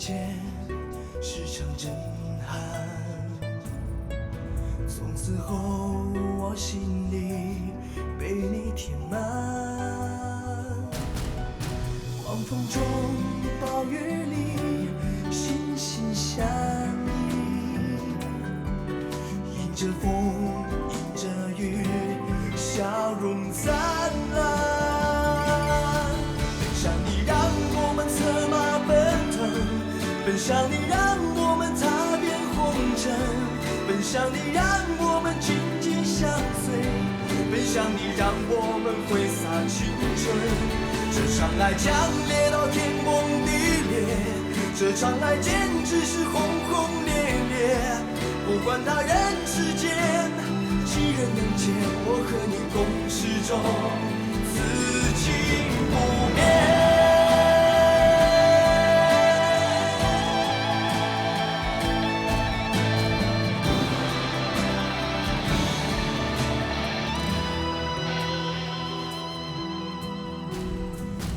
见是场震撼。从此后，我心里被你填满。狂风中，暴雨里，心心相依。迎着风，迎着雨，笑容灿烂。奔向你，让我们策马奔腾；奔向你，让我们踏遍红尘。奔向你，让我们紧紧相随；奔向你，让我们挥洒青春。这场爱强烈到天崩地裂，这场爱简直是轰轰烈烈。不管他人世间几人能见，我和你共始终，此情不灭。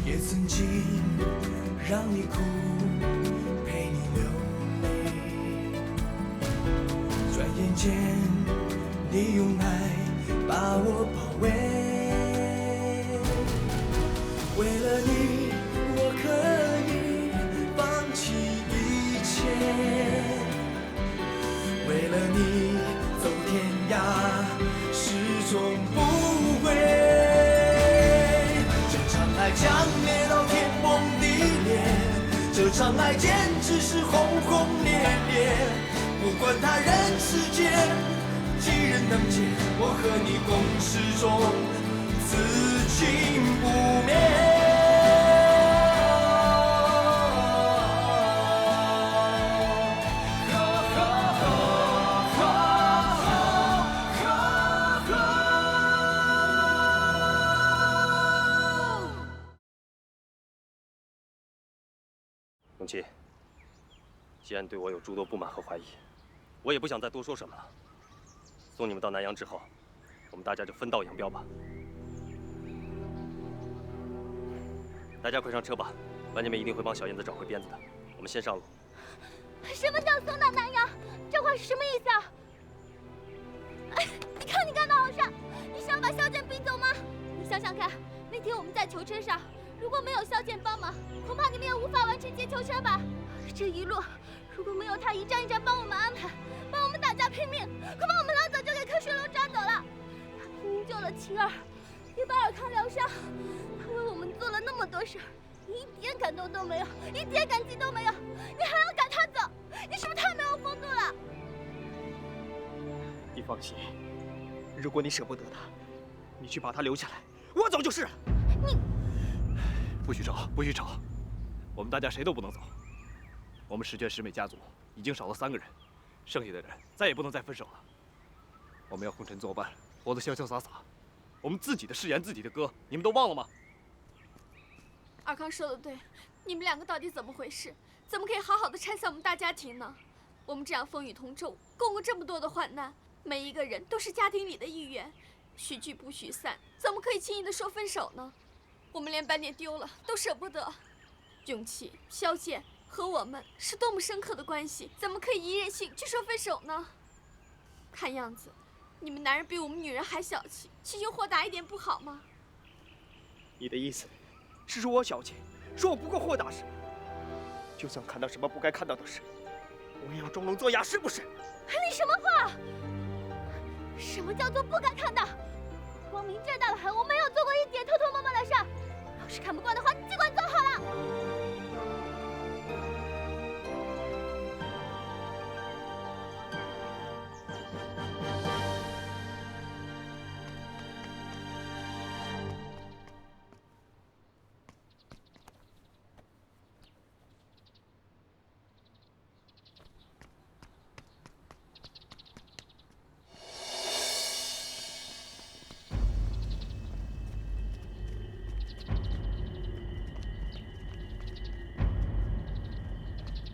也曾经让你哭，陪你流泪，转眼间你用爱把我包围。为了你，我可以放弃一切；为了你，走天涯，始终不悔。爱强烈到天崩地裂，这场爱简直是轰轰烈烈。不管他人世间几人能见，我和你共始终，此情不灭。永琪，既然对我有诸多不满和怀疑，我也不想再多说什么了。送你们到南阳之后，我们大家就分道扬镳吧。大家快上车吧，晚姐妹一定会帮小燕子找回鞭子的。我们先上路。什么叫送到南阳？这话是什么意思啊？哎，你看你干的好事，你想把萧剑逼走吗？你想想看，那天我们在囚车上。如果没有萧剑帮忙，恐怕你们也无法完成劫囚车吧。这一路，如果没有他一站一站帮我们安排，帮我们打架拼命，恐怕我们老早就给柯水龙抓走了。他拼命救了晴儿，也把尔康疗伤，他为我们做了那么多事儿，你一点感动都没有，一点感激都没有，你还要赶他走，你是不是太没有风度了？你放心，如果你舍不得他，你去把他留下来，我走就是了。你。不许吵，不许吵！我们大家谁都不能走。我们十全十美家族已经少了3个人，剩下的人再也不能再分手了。我们要红尘作伴，活得潇潇洒洒。我们自己的誓言，自己的歌，你们都忘了吗？尔康说的对，你们2个到底怎么回事？怎么可以好好的拆散我们大家庭呢？我们这样风雨同舟，共过这么多的患难，每一个人都是家庭里的一员，许聚不许散，怎么可以轻易的说分手呢？我们连斑点丢了都舍不得，永琪、萧剑和我们是多么深刻的关系，怎么可以一任性去说分手呢？看样子，你们男人比我们女人还小气，心胸豁达一点不好吗？你的意思是说我小气，说我不够豁达是吗？就算看到什么不该看到的事，我也要装聋作哑，是不是？你什么话？什么叫做不该看到？光明正大的很，我没有做过一点偷偷摸摸的事。要是看不惯的话，你尽管走好了。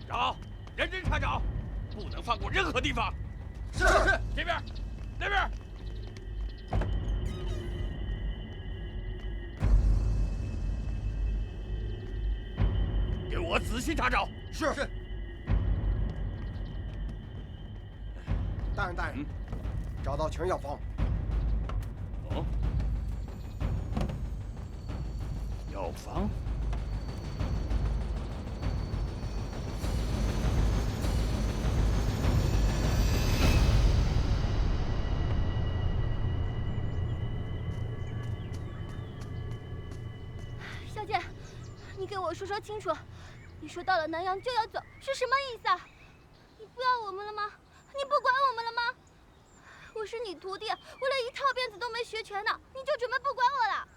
找，认真查找，不能放过任何地方。是。这边，那边。给我仔细查找。是。大人，找到全药方。哦，药方。 小姐，你给我说清楚，你说到了南阳就要走，是什么意思啊？你不要我们了吗？你不管我们了吗？我是你徒弟，我连一套辫子都没学全呢，你就准备不管我了？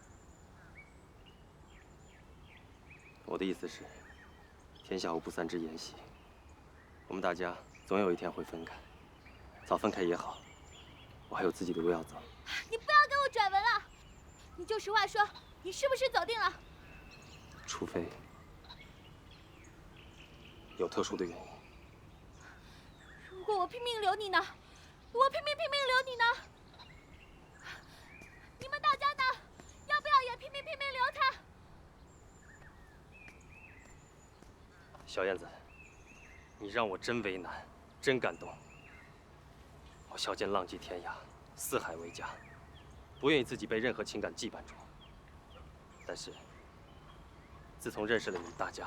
我的意思是，天下无不散之筵席，我们大家总有一天会分开，早分开也好，我还有自己的路要走。你不要给我转文了，你就实话说，你是不是走定了？ 除非有特殊的原因。如果我拼命留你呢？我拼命留你呢？你们大家呢？要不要也拼命留他？小燕子，你让我真为难，真感动。我萧剑浪迹天涯，四海为家，不愿意自己被任何情感羁绊住。但是。 自从认识了你们大家，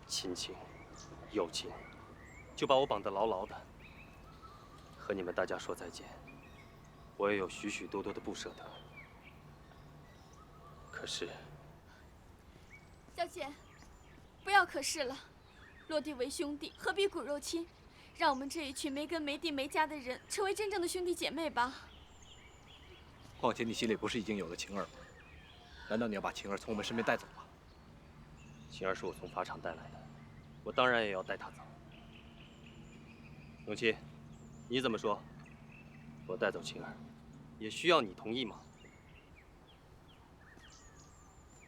亲情、友情，就把我绑得牢牢的。和你们大家说再见，我也有许许多多的不舍得。可是，萧剑，不要可是了，落地为兄弟，何必骨肉亲？让我们这一群没根没蒂没家的人，成为真正的兄弟姐妹吧。况且你心里不是已经有了晴儿吗？难道你要把晴儿从我们身边带走吗？ 晴儿是我从法场带来的，我当然也要带她走。永琪，你怎么说？我带走晴儿，也需要你同意吗？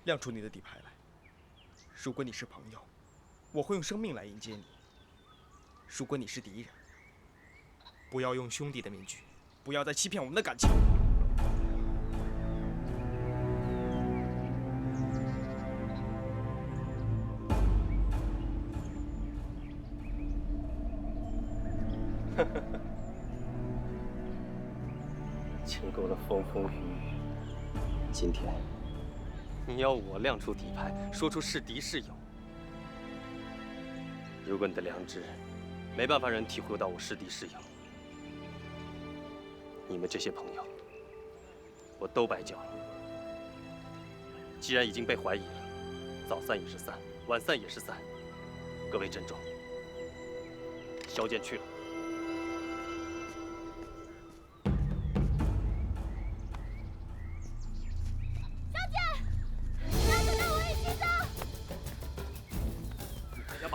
亮出你的底牌来。如果你是朋友，我会用生命来迎接你；如果你是敌人，不要用兄弟的面具，不要再欺骗我们的感情。 经过了风风雨雨，今天你要我亮出底牌，说出是敌是友。如果你的良知没办法让人体会到我是敌是友，你们这些朋友我都白交了。既然已经被怀疑了，早散也是散，晚散也是散。各位珍重，萧剑去了。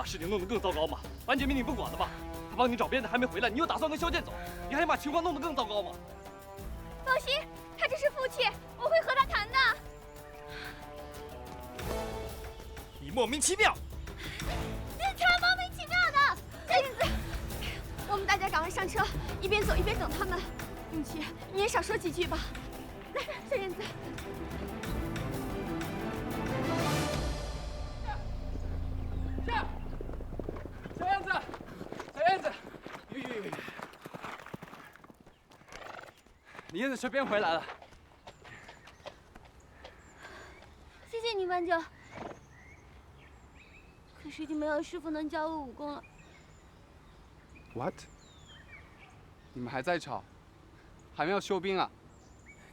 事情弄得更糟糕吗？班杰明你不管了吗？他帮你找鞭子还没回来，你又打算跟萧剑走，你还想把情况弄得更糟糕吗？放心，他只是负气，我会和他谈的。你莫名其妙！你才莫名其妙的！小燕子，我们大家赶快上车，一边走一边等他们。永琪，你也少说几句吧。来，小燕子。 你燕子这边回来了，谢谢你搬救。可是已经没有师傅能教我武功了。What？ 你们还在吵？还没有休兵啊？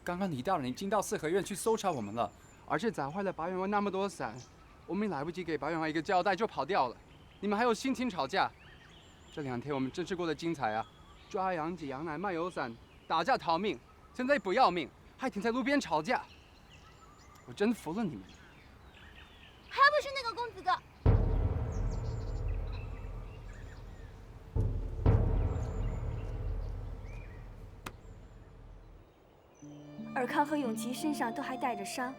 刚刚李大人已经到四合院去搜查我们了，而且砸坏了白员外那么多伞，我们来不及给白员外一个交代就跑掉了。你们还有心情吵架？这2天我们真是过得精彩啊！抓羊、挤羊奶、卖油伞、打架逃命。 现在不要命，还停在路边吵架，我真服了你们！还不是那个公子哥！尔康和永琪身上都还带着伤，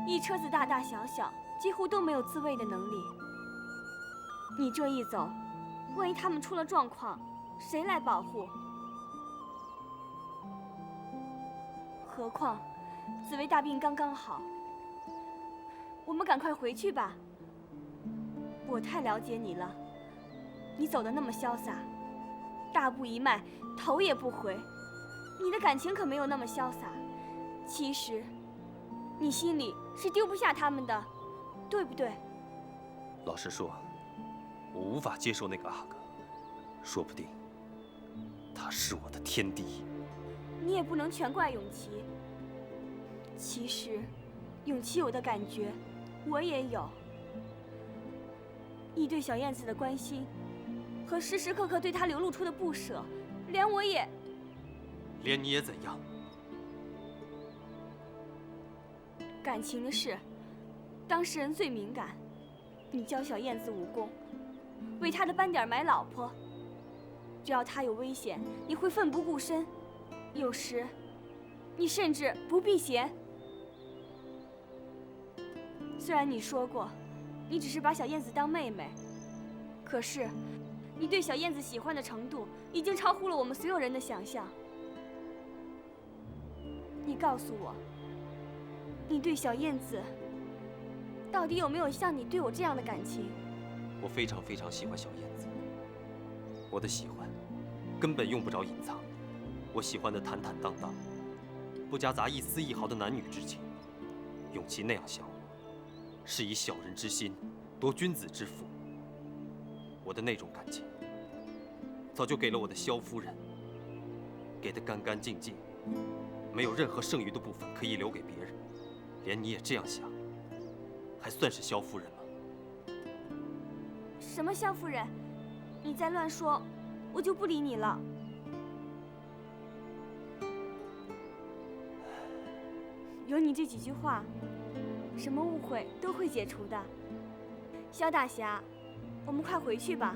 一车子大大小小，几乎都没有自卫的能力。你这一走，万一他们出了状况，谁来保护？ 何况，紫薇大病刚刚好，我们赶快回去吧。我太了解你了，你走得那么潇洒，大步一迈，头也不回。你的感情可没有那么潇洒。其实，你心里是丢不下他们的，对不对？老实说，我无法接受那个阿哥，说不定他是我的天敌。你也不能全怪永琪。其实，永琪有的感觉，我也有。你对小燕子的关心，和时时刻刻对她流露出的不舍，连我也……连你也怎样？感情的事，当事人最敏感。你教小燕子武功，为她的斑点买老婆，只要她有危险，你会奋不顾身。有时，你甚至不避嫌。虽然你说过，你只是把小燕子当妹妹，可是，你对小燕子喜欢的程度，已经超乎了我们所有人的想象。你告诉我，你对小燕子，到底有没有像你对我这样的感情？我非常非常喜欢小燕子，我的喜欢，根本用不着隐藏。我喜欢的坦坦荡荡，不夹杂一丝一毫的男女之情。永琪那样想我，是以小人之心夺君子之腹。我的那种感情，早就给了我的萧夫人，给得干干净净，没有任何剩余的部分可以留给别人。连你也这样想，还算是萧夫人吗？什么萧夫人？你再乱说，我就不理你了。有你这几句话，什么误会都会解除的。萧大侠，我们快回去吧。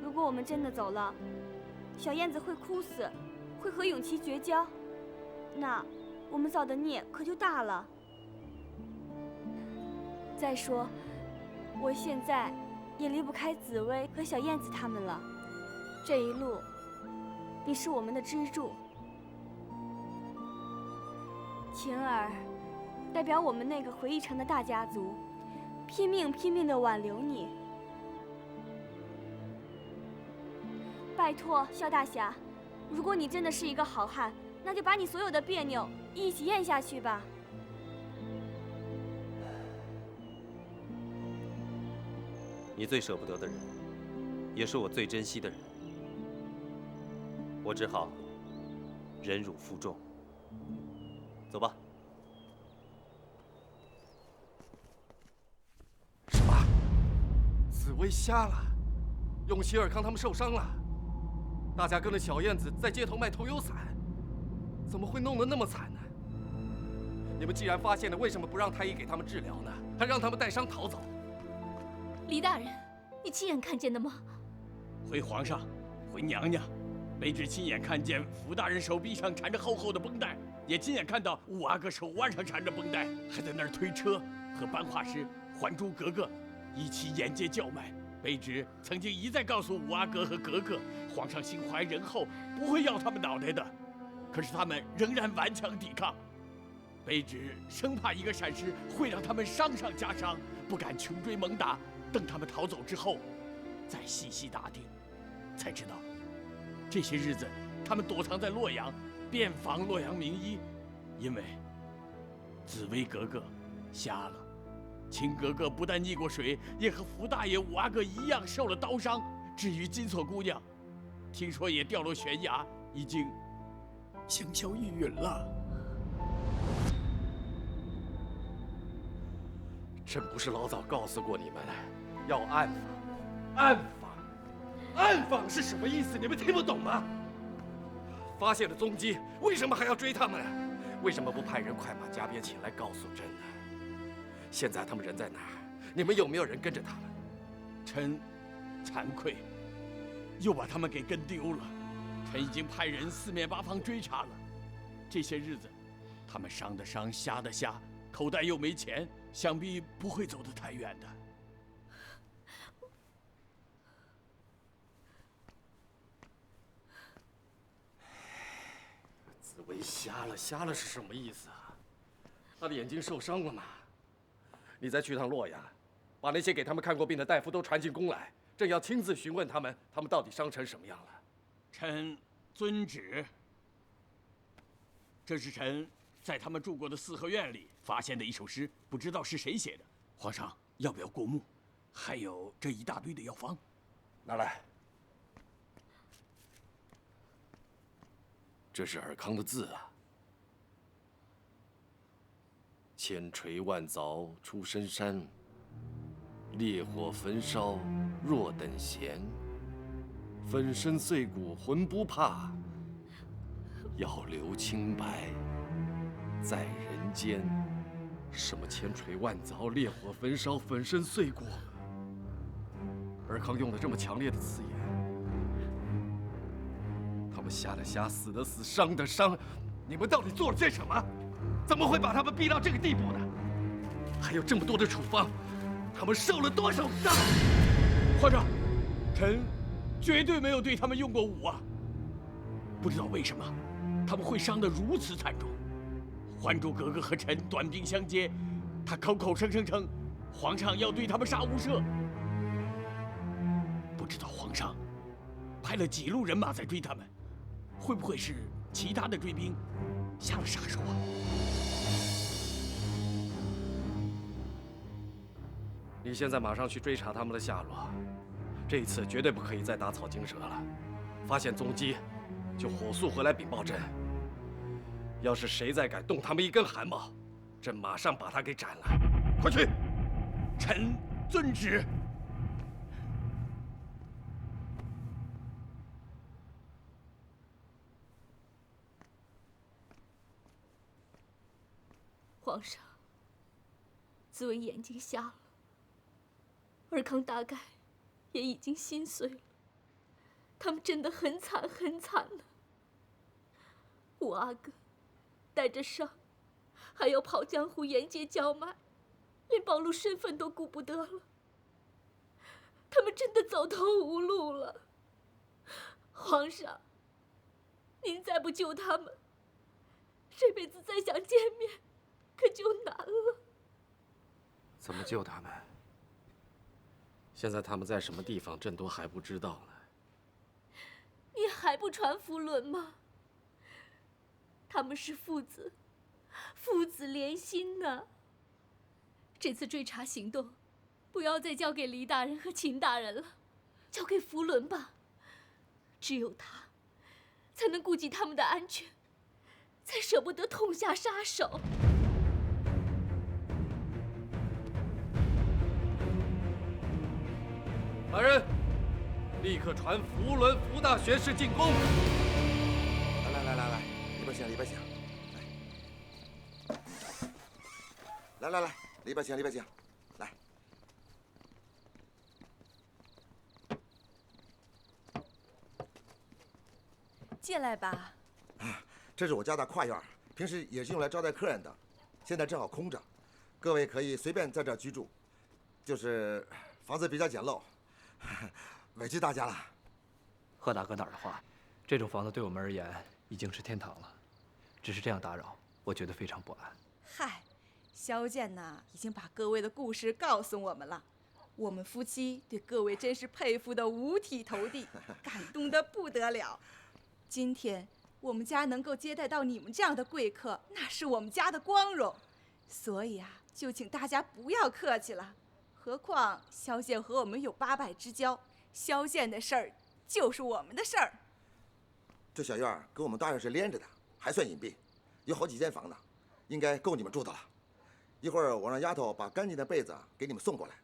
如果我们真的走了，小燕子会哭死，会和永琪绝交，那我们造的孽可就大了。再说，我现在也离不开紫薇和小燕子他们了。这一路，你是我们的支柱。晴儿代表我们那个回忆城的大家族，拼命地挽留你。拜托，萧大侠，如果你真的是一个好汉，那就把你所有的别扭一起咽下去吧。你最舍不得的人，也是我最珍惜的人，我只好忍辱负重。走吧。什么？紫薇瞎了？永琪、尔康他们受伤了？大家跟着小燕子在街头卖头油伞，怎么会弄得那么惨呢？你们既然发现了，为什么不让太医给他们治疗呢？还让他们带伤逃走？李大人，你亲眼看见的吗？回皇上，回娘娘，卑职亲眼看见福大人手臂上缠着厚厚的绷带，也亲眼看到五阿哥手腕上缠着绷带，还在那儿推车，和班画师、还珠格格一起沿街叫卖。卑职曾经一再告诉五阿哥和格格，皇上心怀仁厚，不会要他们脑袋的，可是他们仍然顽强抵抗。卑职生怕一个闪失会让他们伤上加伤，不敢穷追猛打。等他们逃走之后，再细细打听，才知道这些日子他们躲藏在洛阳，遍访洛阳名医，因为紫薇格格瞎了，秦格格不但溺过水，也和福大爷、五阿哥一样受了刀伤。至于金锁姑娘，听说也掉落悬崖，已经香消玉殒了。朕不是老早告诉过你们，要暗访？暗访？暗访是什么意思？你们听不懂吗？发现了踪迹，为什么还要追他们？为什么不派人快马加鞭前来告诉朕呢？现在他们人在哪儿？你们有没有人跟着他们？臣惭愧，又把他们给跟丢了。臣已经派人四面八方追查了。这些日子，他们伤的伤，瞎的瞎，口袋又没钱，想必不会走得太远的。紫薇瞎了，瞎了是什么意思啊？他的眼睛受伤了吗？你再去趟洛阳，把那些给他们看过病的大夫都传进宫来，朕要亲自询问他们，他们到底伤成什么样了。臣遵旨。这是臣在他们住过的四合院里发现的一首诗，不知道是谁写的。皇上要不要过目？还有这一大堆的药方，拿来。这是尔康的字啊。千锤万凿出深山，烈火焚烧若等闲。粉身碎骨浑不怕，要留清白在人间。什么千锤万凿、烈火焚烧、粉身碎骨？尔康用了这么强烈的字眼，他们瞎的瞎，死的死，伤的伤，你们到底做了些什么？怎么会把他们逼到这个地步呢？还有这么多的处方，他们受了多少伤？皇上，臣绝对没有对他们用过武啊！不知道为什么，他们会伤得如此惨重。还珠格格和臣短兵相接，他口口声声称皇上要对他们杀无赦。不知道皇上派了几路人马在追他们，会不会是其他的追兵下了杀手啊？你现在马上去追查他们的下落，这一次绝对不可以再打草惊蛇了。发现踪迹，就火速回来禀报朕。要是谁再敢动他们一根汗毛，朕马上把他给斩了。快去！臣遵旨。皇上，紫薇眼睛瞎了，尔康大概也已经心碎了。他们真的很惨很惨呢。我阿哥带着伤，还要跑江湖沿街叫卖，连暴露身份都顾不得了。他们真的走投无路了。皇上，您再不救他们，这辈子再想见面可就难了。怎么救他们？现在他们在什么地方，朕都还不知道呢。你还不传符纶吗？他们是父子，父子连心呢。这次追查行动，不要再交给黎大人和秦大人了，交给符纶吧。只有他，才能顾及他们的安全，才舍不得痛下杀手。来人，立刻传符纶福大学士进宫。来，里边请，里边请。来，里边请，来。进来吧。这是我家的跨院，平时也是用来招待客人的，现在正好空着，各位可以随便在这儿居住。就是房子比较简陋，委屈大家了。贺大哥哪儿的话，这种房子对我们而言已经是天堂了，只是这样打扰，我觉得非常不安。嗨，萧剑呐，已经把各位的故事告诉我们了。我们夫妻对各位真是佩服得五体投地，感动得不得了。今天我们家能够接待到你们这样的贵客，那是我们家的光荣。所以啊，就请大家不要客气了。何况萧剑和我们有800之交，萧剑的事儿就是我们的事儿。这小院跟我们大院是连着的，还算隐蔽，有好几间房呢，应该够你们住的了。一会儿我让丫头把干净的被子给你们送过来，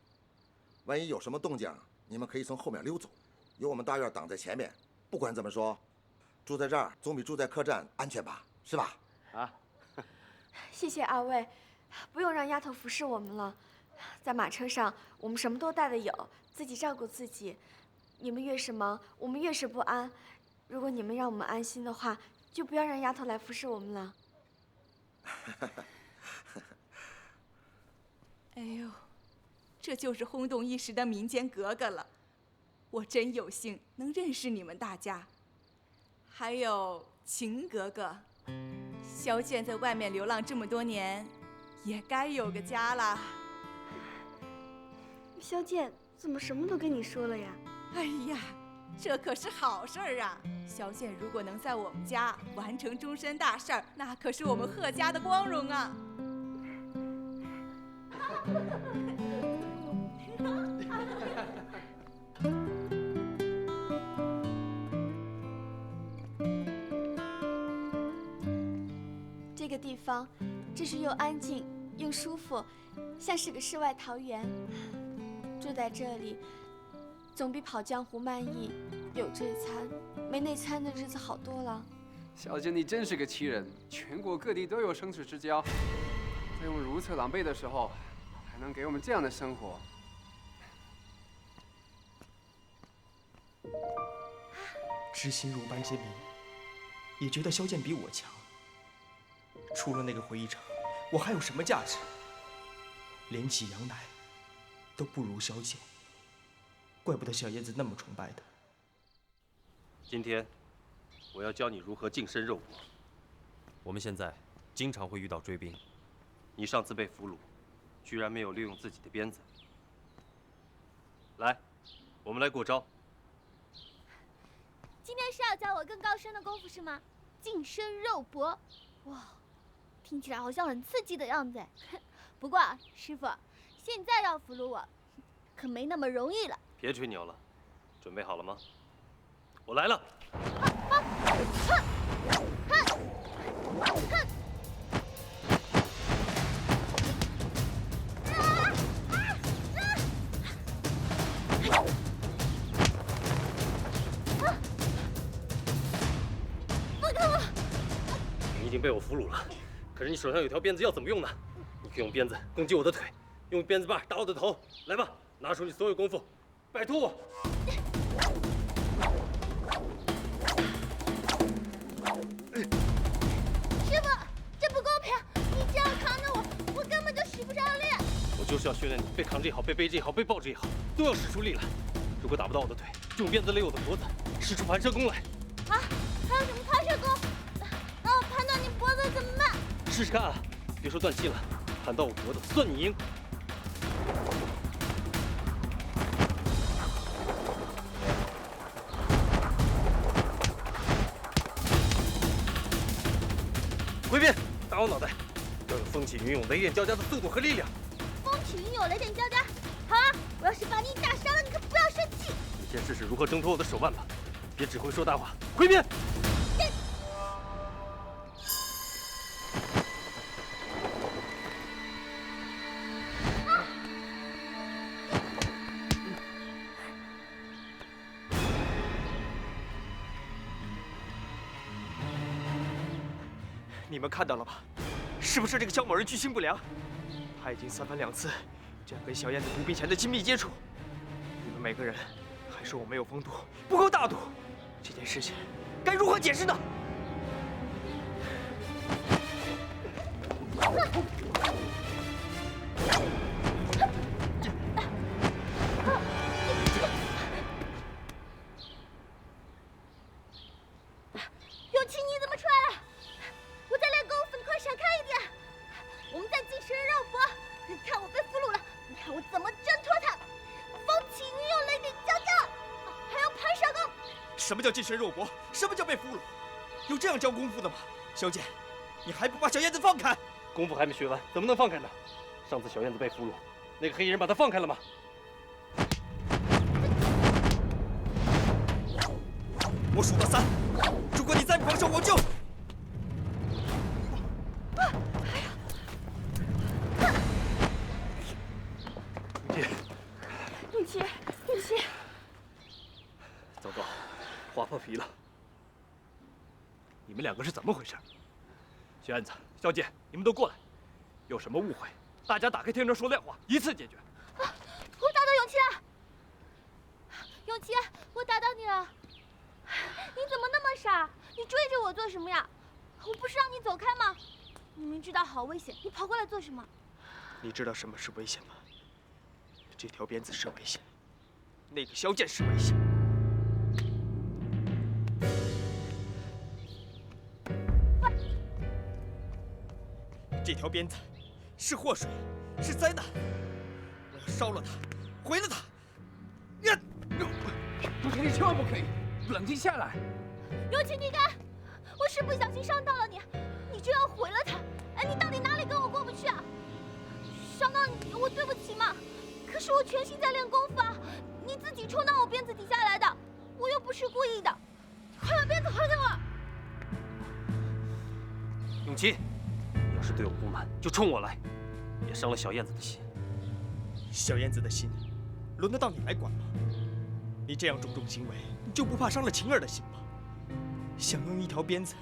万一有什么动静，你们可以从后面溜走，有我们大院挡在前面。不管怎么说，住在这儿总比住在客栈安全吧，是吧？啊，谢谢二位，不用让丫头服侍我们了。在马车上，我们什么都带的有，自己照顾自己。你们越是忙，我们越是不安。如果你们让我们安心的话，就不要让丫头来服侍我们了。哎呦，这就是轰动一时的民间格格了。我真有幸能认识你们大家，还有秦格格。萧剑在外面流浪这么多年，也该有个家啦。萧剑怎么什么都跟你说了呀？哎呀，这可是好事儿啊！萧剑如果能在我们家完成终身大事儿，那可是我们贺家的光荣啊！这个地方真是又安静又舒服，像是个世外桃源。住在这里，总比跑江湖卖艺有这餐没那餐的日子好多了。小姐，你真是个奇人，全国各地都有生死之交，在我们如此狼狈的时候，还能给我们这样的生活。知心如班之谜，也觉得萧剑比我强。除了那个回忆场，我还有什么价值？连起杨乃都不如萧剑，怪不得小燕子那么崇拜他。今天，我要教你如何近身肉搏。我们现在经常会遇到追兵，你上次被俘虏，居然没有利用自己的鞭子。来，我们来过招。今天是要教我更高深的功夫是吗？近身肉搏，哇，听起来好像很刺激的样子。不过师傅，现在要俘虏我，可没那么容易了。别吹牛了，准备好了吗？我来了。你已经被我俘虏了，可是你手上有条鞭子，要怎么用呢？你可以用鞭子攻击我的腿，用鞭子把打我的头。来吧，拿出你所有功夫，拜托我。师傅，这不公平！你这样扛着我，我根本就使不上力。我就是要训练你，被扛着也好，被背着也好，被抱着也好，都要使出力来。如果打不到我的腿，就用鞭子勒我的脖子，使出盘蛇功来。啊？还有什么盘蛇功？那我盘到你脖子怎么办？试试看啊！别说断气了，盘到我脖子，算你赢。回鞭，打我脑袋，要有风起云涌、雷电交加的速度和力量。风起云涌，雷电交加。好啊！我要是把你打伤了，你可不要生气。你先试试如何挣脱我的手腕吧，别只会说大话。回鞭！你们看到了吗？是不是这个萧某人居心不良？他已经3番2次这样跟小燕子独臂前的亲密接触。你们每个人还说我没有风度，不够大度。这件事情该如何解释呢？永琪，你怎么出来了？我在练功夫，你快闪开一点！我们在近身肉搏，你看我被俘虏了，你看我怎么挣脱他！风起云涌，雷电交加，还有盘蛇功。什么叫近身肉搏？什么叫被俘虏？有这样教功夫的吗？萧剑，你还不把小燕子放开？功夫还没学完，怎么能放开呢？上次小燕子被俘虏，那个黑衣人把她放开了吗？我数到3，如果你再不放手，我就……永琪，永琪，糟糕，划破皮了。你们2个是怎么回事？小燕子、萧剑，你们都过来。有什么误会，大家打开天窗说亮话，一次解决。我打到永琪了。永琪，我打到你了。你怎么那么傻？你追着我做什么呀？我不是让你走开吗？你明知道好危险，你跑过来做什么？你知道什么是危险吗？这条鞭子是危险，那个萧剑是危险。这条鞭子是祸水，是灾难。我要烧了它，毁了它。永琪，你千万不可以，冷静下来。永琪，你看，我是不小心伤到了你，你就要毁了他。哎，你到底哪里跟我过不去啊？伤到你，我对不起嘛。可是我全心在练功夫啊，你自己冲到我鞭子底下来的，我又不是故意的。快把鞭子还给我！永琪，你要是对我不满，就冲我来，别伤了小燕子的心。小燕子的心，轮得到你来管吗？你这样种种行为，你就不怕伤了晴儿的心吗？想用一条鞭子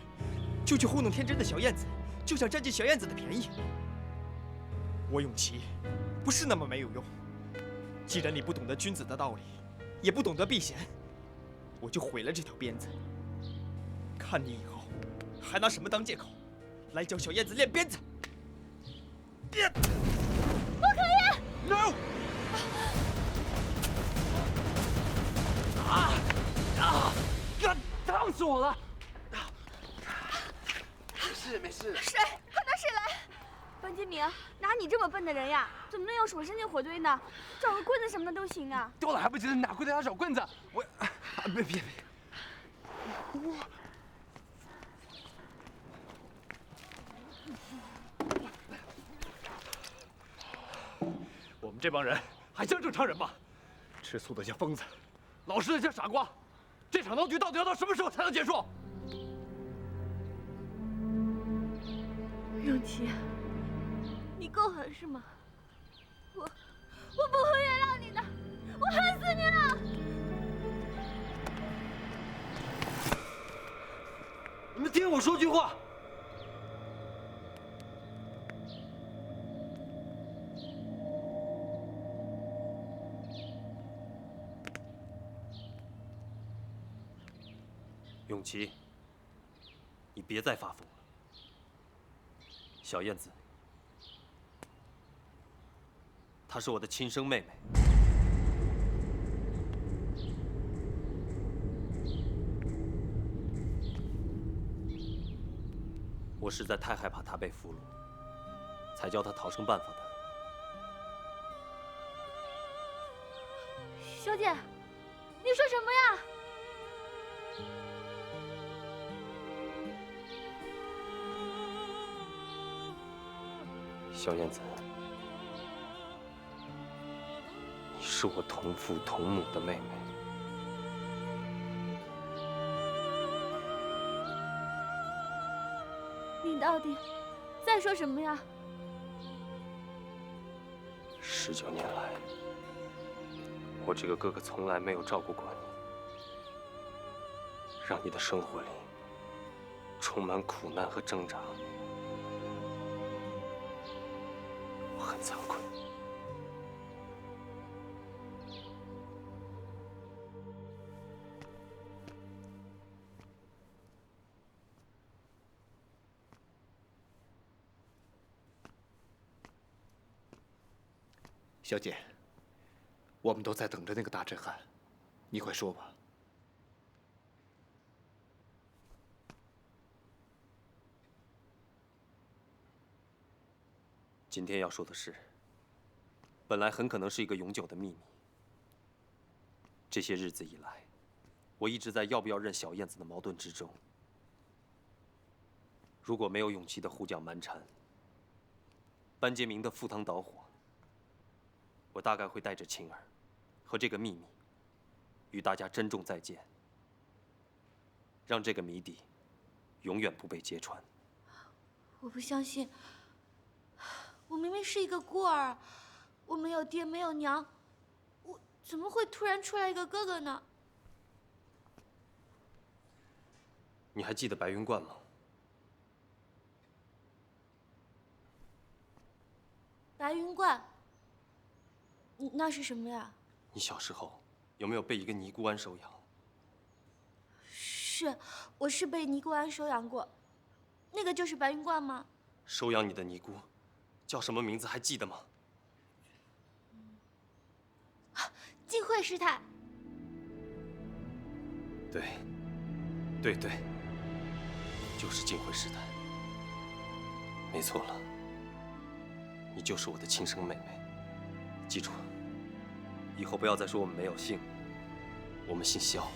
就去糊弄天真的小燕子，就想占尽小燕子的便宜。我永琪不是那么没有用。既然你不懂得君子的道理，也不懂得避嫌，我就毁了这条鞭子。看你以后还拿什么当借口来教小燕子练鞭子？不可以 ！No！ 烫死我了！没事。水，快拿水来！班杰明，哪你这么笨的人呀？怎么能用手伸进火堆呢？找个棍子什么的都行啊。丢了还不及得哪会在家找棍子？我，别！我们这帮人还像正常人吗？吃醋的像疯子，老实的像傻瓜。这场闹剧到底要到什么时候才能结束？永琪，你够狠是吗？我不会原谅你的，我恨死你了！你们听我说句话。永琪，你别再发疯了。小燕子，她是我的亲生妹妹。我实在太害怕她被俘虏，才教她逃生办法的。小姐，你说什么呀？小燕子，你是我同父同母的妹妹。你到底在说什么呀19年来，我这个哥哥从来没有照顾过你，让你的生活里充满苦难和挣扎。我很惭愧。小姐，我们都在等着那个大震撼，你快说吧。今天要说的是，本来很可能是一个永久的秘密。这些日子以来，我一直在要不要认小燕子的矛盾之中。如果没有永琪的护将蛮缠，班杰明的赴汤蹈火，我大概会带着晴儿和这个秘密与大家珍重再见，让这个谜底永远不被揭穿。我不相信，我明明是一个孤儿，我没有爹没有娘，我怎么会突然出来一个哥哥呢？你还记得白云观吗？白云观，那是什么呀？你小时候有没有被一个尼姑庵收养？是，我是被尼姑庵收养过。那个就是白云观吗？收养你的尼姑叫什么名字还记得吗？晋惠师太。对，就是晋惠师太。没错了，你就是我的亲生妹妹。记住，以后不要再说我们没有姓。我们姓萧，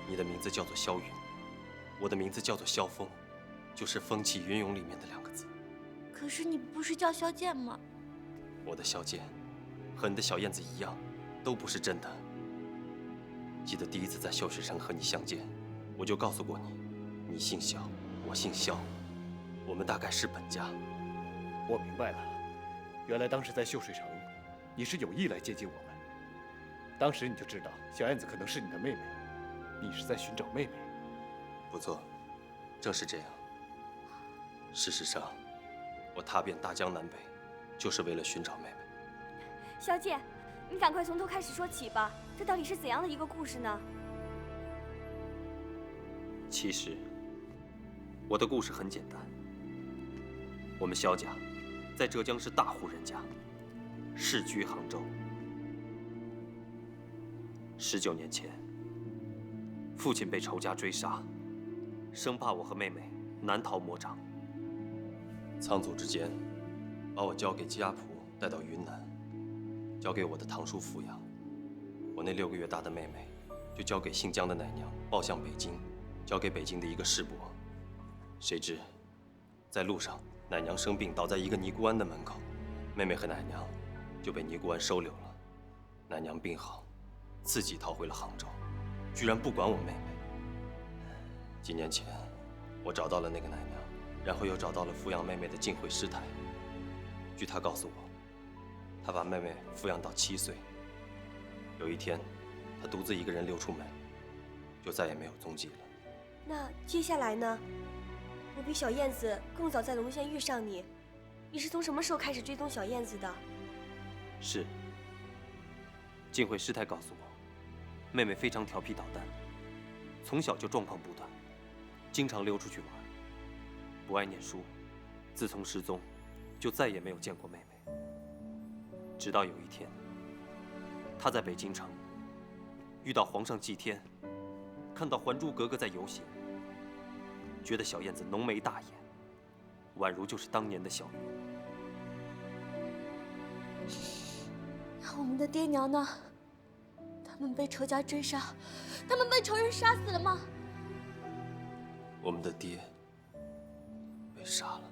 你的名字叫做萧云，我的名字叫做萧峰，就是风起云涌里面的2个字。可是你不是叫萧剑吗？我的萧剑和你的小燕子一样，都不是真的。记得第一次在秀水城和你相见，我就告诉过你，你姓萧，我姓萧，我们大概是本家。我明白了，原来当时在秀水城，你是有意来接近我们。当时你就知道小燕子可能是你的妹妹，你是在寻找妹妹。不错，正是这样。事实上，我踏遍大江南北，就是为了寻找妹妹。萧剑，你赶快从头开始说起吧，这到底是怎样的一个故事呢？其实，我的故事很简单。我们萧家在浙江是大户人家，世居杭州。19年前，父亲被仇家追杀，生怕我和妹妹难逃魔掌。仓促之间，把我交给家仆带到云南，交给我的堂叔抚养。我那6个月大的妹妹，就交给姓姜的奶娘抱向北京，交给北京的一个师伯。谁知，在路上，奶娘生病倒在一个尼姑庵的门口，妹妹和奶娘就被尼姑庵收留了。奶娘病好，自己逃回了杭州，居然不管我妹妹。几年前，我找到了那个奶娘，然后又找到了抚养妹妹的晋惠师太。据她告诉我，她把妹妹抚养到7岁。有一天，她独自一个人溜出门，就再也没有踪迹了。那接下来呢？我比小燕子更早在龙县遇上你，你是从什么时候开始追踪小燕子的？是。晋惠师太告诉我，妹妹非常调皮捣蛋，从小就状况不断，经常溜出去玩，不爱念书。自从失踪，就再也没有见过妹妹。直到有一天，她在北京城遇到皇上祭天，看到《还珠格格》在游行，觉得小燕子浓眉大眼，宛如就是当年的小云。那我们的爹娘呢？他们被仇家追杀，他们被仇人杀死了吗？我们的爹被杀了，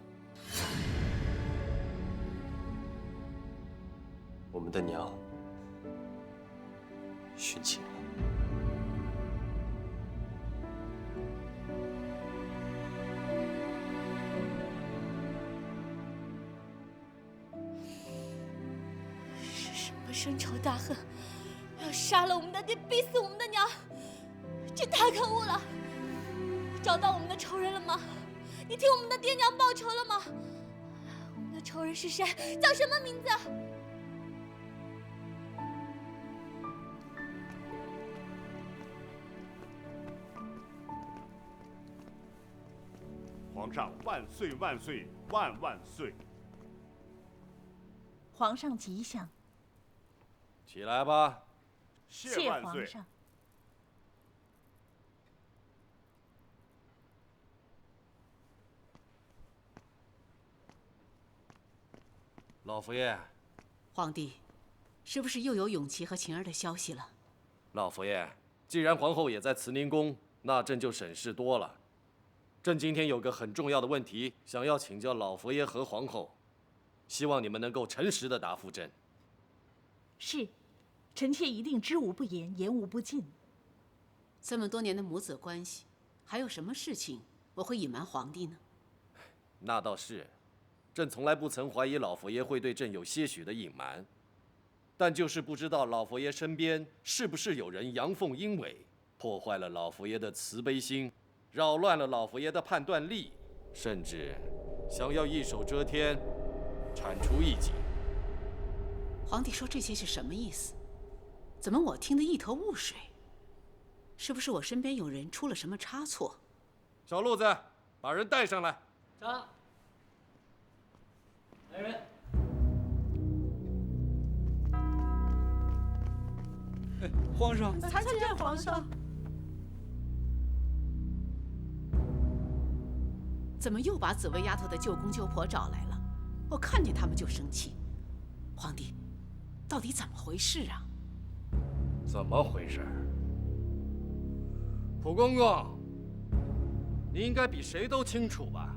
我们的娘殉情了。是什么深仇大恨，要杀了我们的爹，逼死我们的娘？这太可恶了！找到我们的仇人了吗？你替我们的爹娘报仇了吗？我们的仇人是谁？叫什么名字？皇上万岁万岁万万岁！皇上吉祥。起来吧。谢万岁。皇上。老佛爷，皇帝，是不是又有永琪和晴儿的消息了？老佛爷，既然皇后也在慈宁宫，那朕就省事多了。朕今天有个很重要的问题，想要请教老佛爷和皇后，希望你们能够诚实的答复朕。是，臣妾一定知无不言，言无不尽。这么多年的母子关系，还有什么事情我会隐瞒皇帝呢？那倒是，朕从来不曾怀疑老佛爷会对朕有些许的隐瞒，但就是不知道老佛爷身边是不是有人阳奉阴违，破坏了老佛爷的慈悲心，扰乱了老佛爷的判断力，甚至想要一手遮天，铲除异己。皇帝说这些是什么意思？怎么我听得一头雾水？是不是我身边有人出了什么差错？小路子，把人带上来。查。来人。皇上，参见皇上。怎么又把紫薇丫头的舅公舅婆找来了？我看见他们就生气。皇帝，到底怎么回事啊？怎么回事？蒲公公，你应该比谁都清楚吧？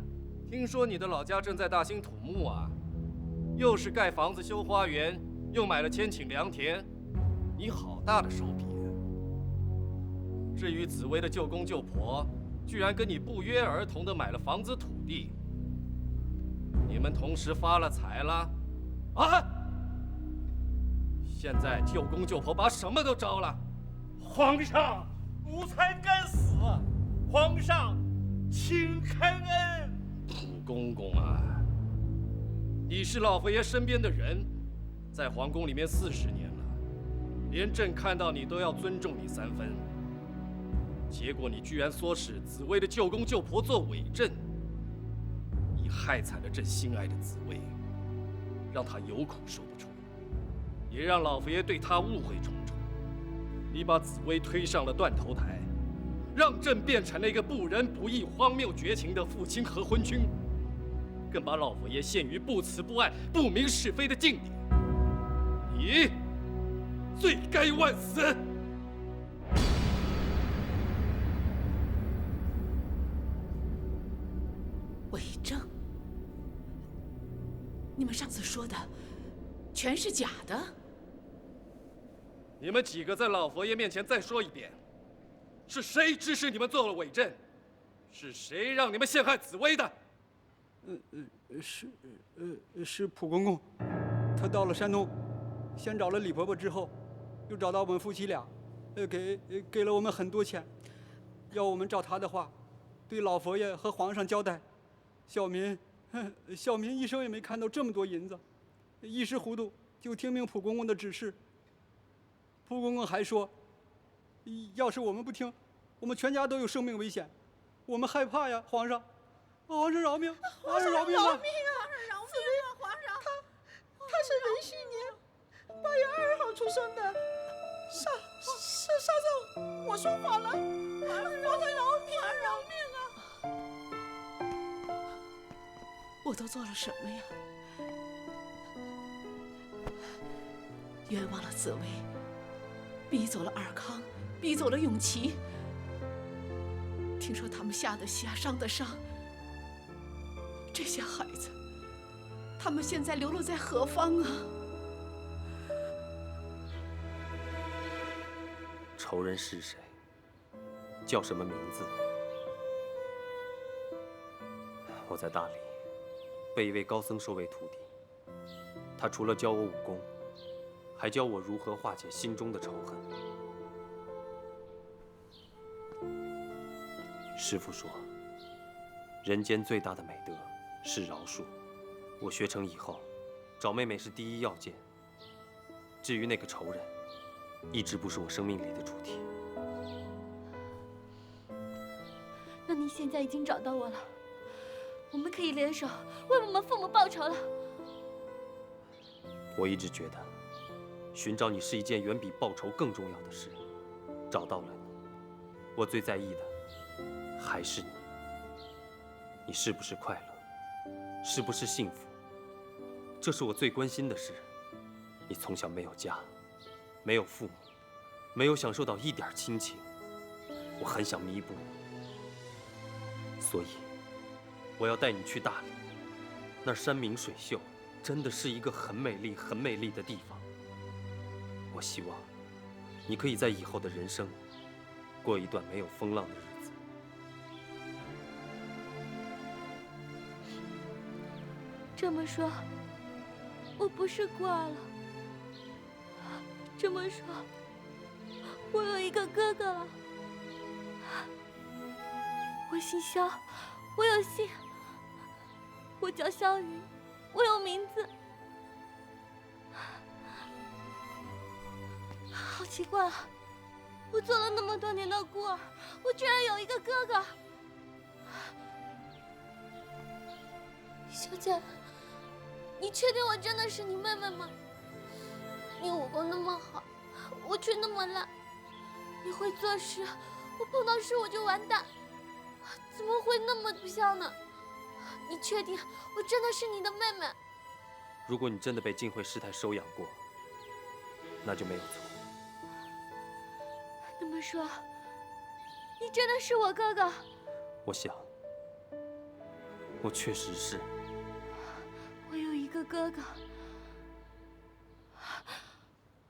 听说你的老家正在大兴土木啊，又是盖房子、修花园，又买了千顷良田，你好大的手笔啊！至于紫薇的舅公舅婆，居然跟你不约而同的买了房子土地，你们同时发了财了，啊！现在舅公舅婆把什么都招了。皇上，奴才该死，皇上，请开恩。蒲公公啊，你是老佛爷身边的人，在皇宫里面40年了，连朕看到你都要尊重你3分。结果你居然唆使紫薇的舅公舅婆做伪证，你害惨了朕心爱的紫薇，让她有苦说不出，也让老佛爷对她误会重重。你把紫薇推上了断头台，让朕变成了一个不仁不义、荒谬绝情的父亲和昏君，更把老佛爷陷于不慈不爱、不明是非的境地。你罪该万死！伪证？你们上次说的全是假的？你们几个在老佛爷面前再说一遍，是谁指使你们做了伪证？是谁让你们陷害紫薇的？是蒲公公，他到了山东，先找了李婆婆，之后又找到我们夫妻俩，给了我们很多钱，要我们照他的话，对老佛爷和皇上交代。小民一生也没看到这么多银子，一时糊涂就听命蒲公公的指示。蒲公公还说，要是我们不听，我们全家都有生命危险，我们害怕呀，皇上，皇上饶命，皇上饶命啊！饶命啊！皇上，他是壬戌年8月2号出生的，杀手，我说谎了，皇上饶命啊！我都做了什么呀？冤枉了紫薇，逼走了尔康，逼走了永琪。听说他们下得下，伤得伤。这些孩子，他们现在流落在何方啊？仇人是谁？叫什么名字？我在大理被一位高僧收为徒弟，他除了教我武功，还教我如何化解心中的仇恨。师父说，人间最大的美德是饶恕。我学成以后，找妹妹是第一要件。至于那个仇人，一直不是我生命里的主题。那你现在已经找到我了，我们可以联手为我们父母报仇了。我一直觉得，寻找你是一件远比报仇更重要的事。找到了你，我最在意的还是你。你是不是快乐？是不是幸福？这是我最关心的事。你从小没有家，没有父母，没有享受到一点亲情，我很想弥补。所以，我要带你去大理，那儿山明水秀，真的是一个很美丽、很美丽的地方。我希望你可以在以后的人生过一段没有风浪的日子。这么说，我不是孤儿了。这么说，我有一个哥哥了。我姓萧，我有姓，我叫萧云，我有名字。好奇怪啊！我做了那么多年的孤儿，我居然有一个哥哥。小姐，你确定我真的是你妹妹吗？你武功那么好，我却那么烂。你会做事，我碰到事我就完蛋，怎么会那么不孝呢？你确定我真的是你的妹妹？如果你真的被晋惠师太收养过，那就没有错。那么说，你真的是我哥哥？我想，我确实是。我有一个哥哥，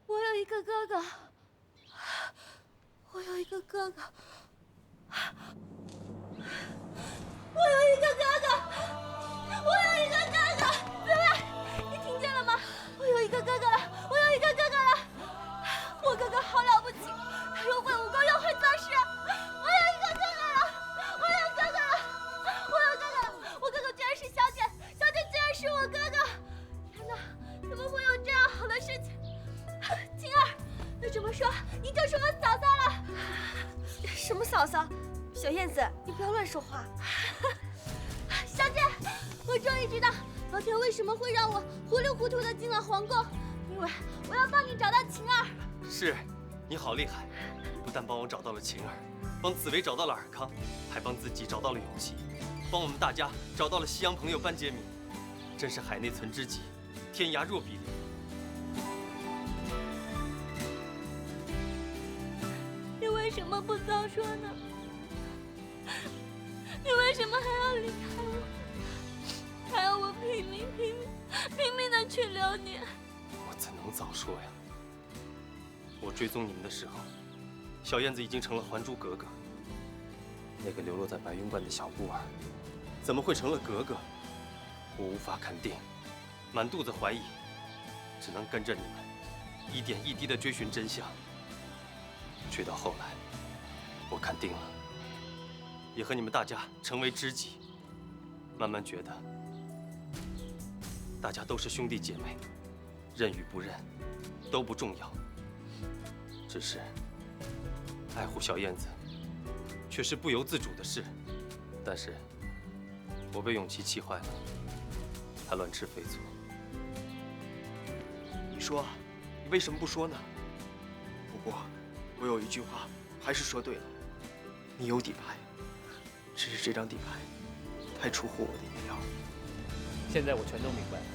我有一个哥哥，我有一个哥哥，我有一个哥哥，我有一个哥哥！紫薇，你听见了吗？我有一个哥哥了，我有一个哥哥了！我哥哥好了不起，他又会武功又会做事。我有一个哥哥了，我有哥哥了，我有哥哥了！我哥哥居然是小姐，小姐居然是我哥哥！天哪，怎么会有这样好的事情？晴儿，那这么说你就是我嫂嫂了？什么嫂嫂？小燕子，你不要乱说话。小姐，我终于知道老天为什么会让我糊里糊涂的进了皇宫，因为我要帮你找到晴儿。是，你好厉害！你不但帮我找到了晴儿，帮紫薇找到了尔康，还帮自己找到了勇气，帮我们大家找到了西洋朋友班杰明，真是海内存知己，天涯若比邻。你为什么不早说呢？你为什么还要离开我？还要我拼命的去留你？我怎能早说呀？我追踪你们的时候，小燕子已经成了还珠格格。那个流落在白云观的小孤儿，怎么会成了格格？我无法肯定，满肚子怀疑，只能跟着你们，一点一滴地追寻真相。追到后来，我肯定了，也和你们大家成为知己。慢慢觉得，大家都是兄弟姐妹，认与不认都不重要。只是爱护小燕子，却是不由自主的事。但是，我被永琪气坏了，他乱吃肥醋。你说，你为什么不说呢？不过，我有一句话还是说对了，你有底牌，只是这张底牌太出乎我的意料。现在我全都明白了，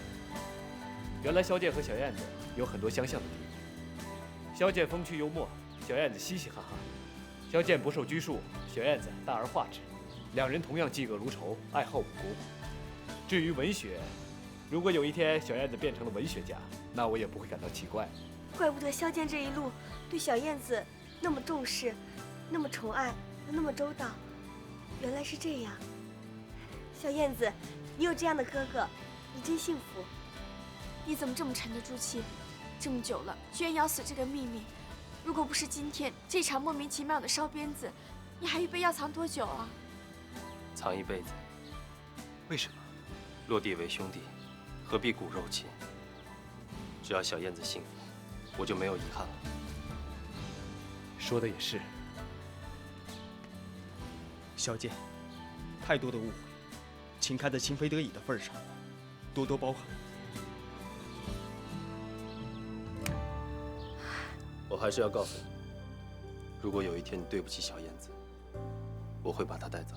原来萧剑和小燕子有很多相像的地方。萧剑风趣幽默，小燕子嘻嘻哈哈；萧剑不受拘束，小燕子大而化之。两人同样嫉恶如仇，爱好武功。至于文学，如果有一天小燕子变成了文学家，那我也不会感到奇怪。怪不得萧剑这一路对小燕子那么重视，那么宠爱，又那么周到。原来是这样。小燕子，你有这样的哥哥，你真幸福。你怎么这么沉得住气？这么久了，居然咬死这个秘密。如果不是今天这场莫名其妙的烧鞭子，你还预备要藏多久啊？藏一辈子。为什么？落地为兄弟，何必骨肉亲？只要小燕子幸福，我就没有遗憾了。说的也是。小剑，太多的误会，请看在情非得已的份上，多多包涵。我还是要告诉你，如果有一天你对不起小燕子，我会把她带走。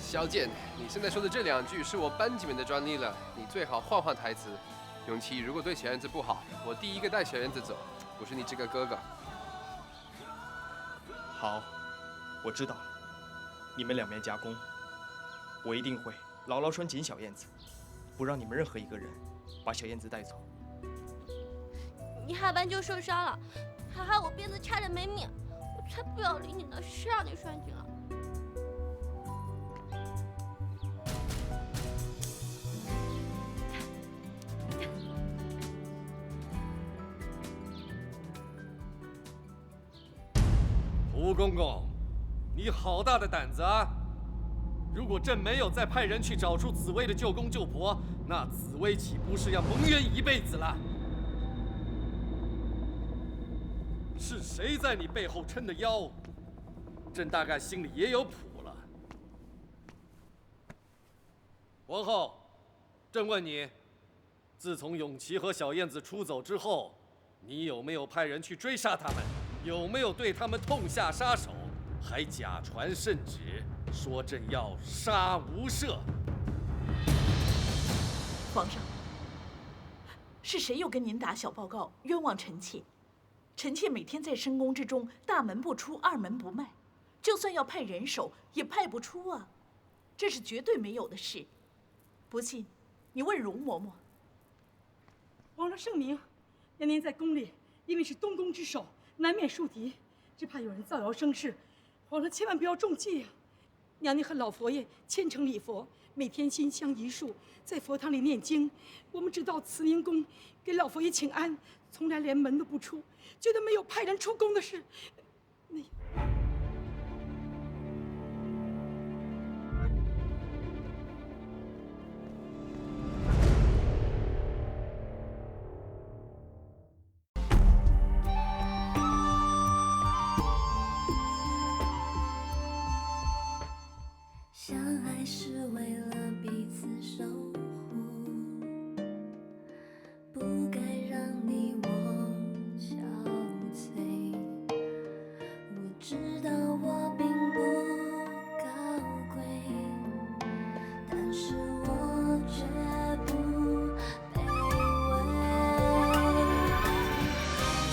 萧剑，你现在说的这两句是我班级们的专利了，你最好换换台词。永琪，如果对小燕子不好，我第一个带小燕子走，不是你这个哥哥。好，我知道了，你们两面夹攻，我一定会牢牢拴紧小燕子，不让你们任何一个人把小燕子带走。你害斑鸠受伤了，还害我鞭子差点没命，我才不要理你呢，谁让你拴紧了？蒲公公，你好大的胆子啊！如果朕没有再派人去找出紫薇的舅公舅婆，那紫薇岂不是要蒙冤一辈子了？是谁在你背后撑的腰？朕大概心里也有谱了。皇后，朕问你，自从永琪和小燕子出走之后，你有没有派人去追杀他们？有没有对他们痛下杀手？还假传圣旨，说朕要杀无赦。皇上，是谁又跟您打小报告，冤枉臣妾？臣妾每天在深宫之中，大门不出，二门不迈，就算要派人手，也派不出啊，这是绝对没有的事。不信，你问容嬷嬷。皇上圣明，娘娘在宫里，因为是东宫之首，难免树敌，只怕有人造谣生事，皇上千万不要中计啊！娘娘和老佛爷虔诚礼佛，每天心香一束，在佛堂里念经。我们只到慈宁宫给老佛爷请安，从来连门都不出，觉得没有派人出宫的事。相爱是为了彼此守护，不该让你我憔悴。我知道我并不高贵，但是我绝不卑微。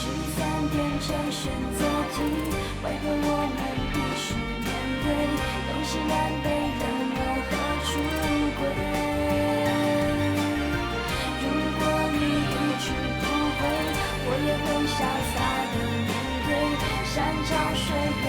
聚散变成选择题，为何我们必须面对？东西南北人又何处归？如果你一去不回，我也会潇洒地面对山潮水跟